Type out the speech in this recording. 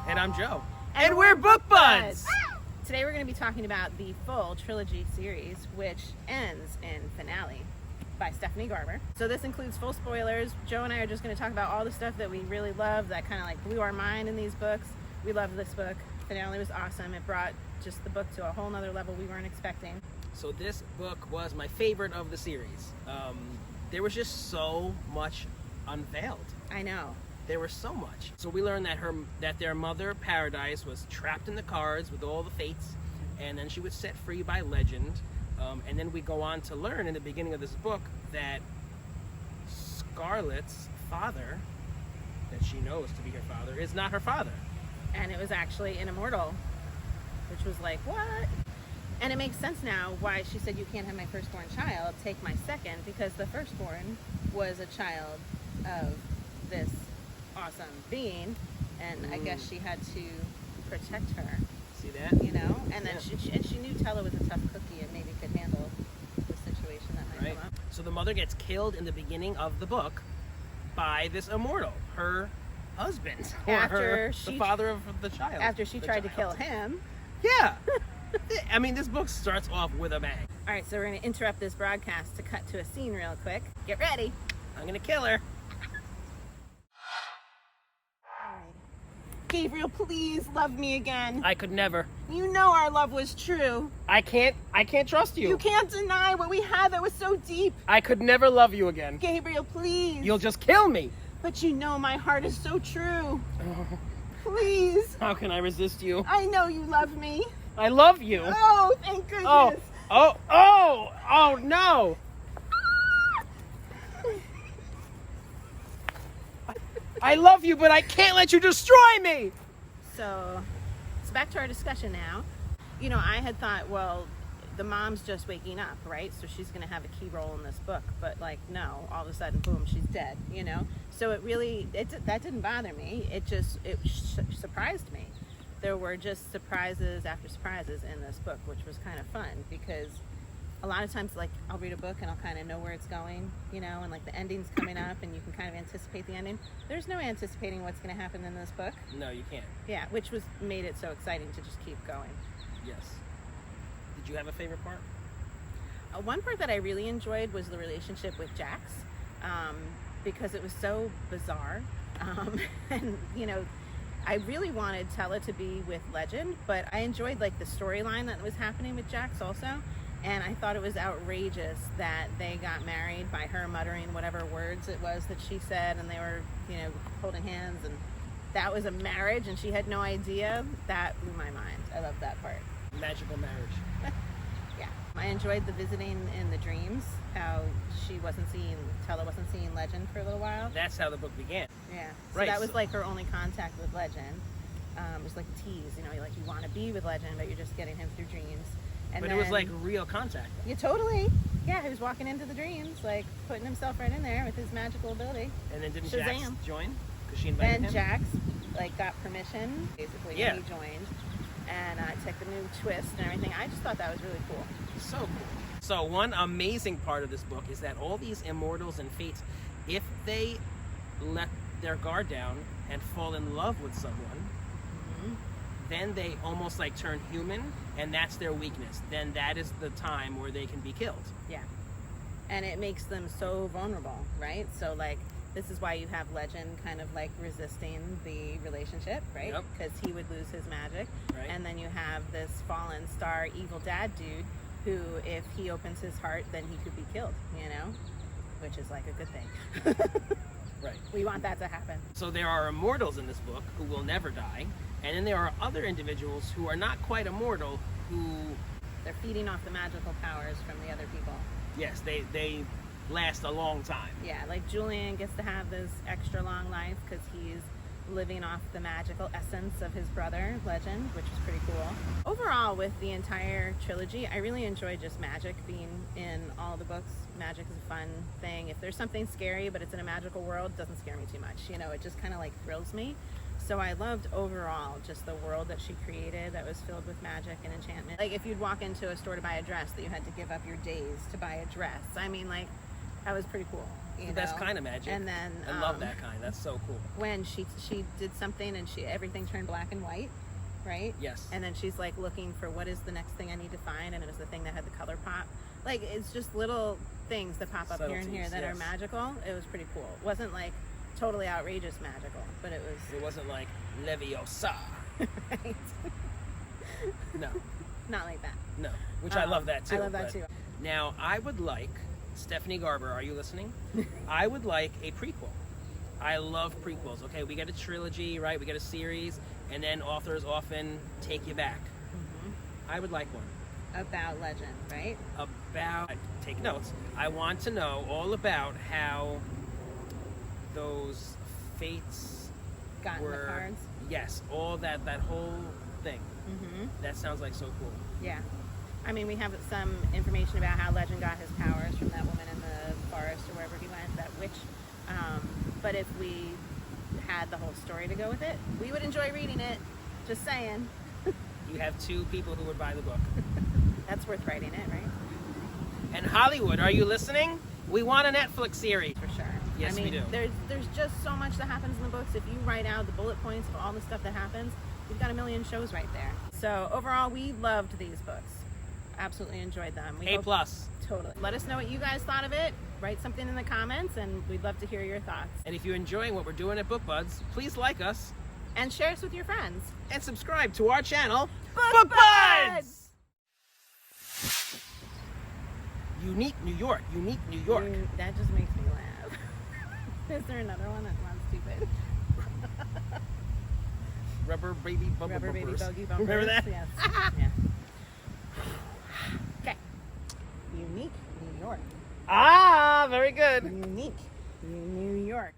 And I'm Joe. And we're Book Buds! Today we're going to be talking about the full Trilogy series, which ends in finale by Stephanie Garber. So this includes full spoilers. Joe and I are just going to talk about all the stuff that we really love that kind of like blew our mind in these books. We love this book. Finale was awesome. It brought just the book to a whole nother level we weren't expecting. So this book was my favorite of the series. There was just so much unveiled. I know. There was so much. So we learned that their mother, Paradise, was trapped in the cards with all the fates, and then she was set free by legend. And then we go on to learn in the beginning of this book that Scarlett's father, that she knows to be her father, is not her father. And it was actually an immortal, which was like, what? And it makes sense now why she said, you can't have my firstborn child, take my second, because the firstborn was a child of this awesome being, and I guess she had to protect her. See that? You know? And then she knew Tella was a tough cookie and maybe could handle the situation that might come up. So the mother gets killed in the beginning of the book by this immortal, her husband, or the father of the child. After she tried to kill him. Yeah. I mean, this book starts off with a bang. All right, so we're going to interrupt this broadcast to cut to a scene real quick. Get ready. I'm going to kill her. Gabriel, please love me again. I could never. You know our love was true. I can't trust you. You can't deny what we had that was so deep. I could never love you again. Gabriel, please. You'll just kill me. But you know my heart is so true. Please. How can I resist you? I know you love me. I love you. Oh, thank goodness. Oh, no. I love you, but I can't let you destroy me. So back to our discussion now. You know, I had thought, well, the mom's just waking up, right? So she's going to have a key role in this book. But like, no, all of a sudden, boom, she's dead, you know? So it really, that didn't bother me. It surprised me. There were just surprises after surprises in this book, which was kind of fun because a lot of times, like, I'll read a book and I'll kind of know where it's going, you know, and like the ending's coming up and you can kind of anticipate the ending. There's no anticipating what's going to happen in this book. No, you can't. Yeah, which made it so exciting to just keep going. Yes. Did you have a favorite part? One part that I really enjoyed was the relationship with Jax, because it was so bizarre. And, you know, I really wanted Tella to be with Legend, but I enjoyed like the storyline that was happening with Jax also. And I thought it was outrageous that they got married by her muttering whatever words it was that she said, and they were, you know, holding hands, and that was a marriage, and she had no idea. That blew my mind. I loved that part. Magical marriage. Yeah. I enjoyed the visiting in the dreams, how Tella wasn't seeing Legend for a little while. That's how the book began. Yeah. So that was like her only contact with Legend. It was like a tease, you know, like you want to be with Legend, but you're just getting him through dreams. But it was like real contact. Yeah, totally. Yeah, he was walking into the dreams, like putting himself right in there with his magical ability. And then didn't Shazam. Jax join? Because she invited him? Then Jax, like, got permission, basically, Yeah. when he joined. And took the new twist and everything. I just thought that was really cool. So cool. So one amazing part of this book is that all these immortals and fates, if they let their guard down and fall in love with someone, then they almost like turn human, and that's their weakness. Then that is the time where they can be killed. Yeah. And it makes them so vulnerable, right? So like, this is why you have Legend kind of like resisting the relationship, right? Yep. Because he would lose his magic. Right. And then you have this fallen star evil dad dude who, if he opens his heart, then he could be killed, you know? Which is like a good thing. Right. We want that to happen. So there are immortals in this book who will never die. And then there are other individuals who are not quite immortal who... They're feeding off the magical powers from the other people. Yes, they last a long time. Yeah, like Julian gets to have this extra long life because he's living off the magical essence of his brother, Legend, which is pretty cool. Overall, with the entire trilogy, I really enjoyed just magic being in all the books. Magic is a fun thing. If there's something scary, but it's in a magical world, it doesn't scare me too much. You know, it just kind of like thrills me. So I loved overall just the world that she created that was filled with magic and enchantment. Like if you'd walk into a store to buy a dress that you had to give up your days to buy a dress. I mean, like, that was pretty cool. You the know? best kind of magic. And then I love that kind. That's so cool. when she did something and everything turned black and white, right? Yes. And then she's like looking for what is the next thing I need to find, and it was the thing that had the color pop. Like, it's just little things that pop up here and here that are magical. It was pretty cool. It wasn't like totally outrageous magical, but it was. It wasn't like Leviosa. Right. No. Not like that. No. Which I love that too. I love that too. Now, I would like, Stephanie Garber, are you listening? I would like a prequel. I love prequels. Okay, we get a trilogy, right? We get a series, and then authors often take you back. Mm-hmm. I would like one. About Legend, right? Take notes. I want to know all about how those fates Got in the cards. Yes, all that whole thing. Mm-hmm. That sounds like so cool. Yeah. I mean, we have some information about how Legend got his powers from that woman in the forest or wherever he went, that witch. But if we had the whole story to go with it, we would enjoy reading it. Just saying. You have two people who would buy the book. That's worth writing it, right? And Hollywood, are you listening? We want a Netflix series. For sure. Yes, I mean, we do. There's just so much that happens in the books. If you write out the bullet points of all the stuff that happens, we've got a million shows right there. So overall, we loved these books. Absolutely enjoyed them. A+. Totally. Let us know what you guys thought of it. Write something in the comments, and we'd love to hear your thoughts. And if you're enjoying what we're doing at BookBuds, please like us. And share us with your friends. And subscribe to our channel, BookBuds! Unique New York. Unique New York. That just makes me laugh. Is there another one that's not stupid? Rubber baby buggy Rubber baby bumpers. buggy bumpers. Remember that? Yes. Yeah. Okay. Unique New York. Ah, very good. Unique New York.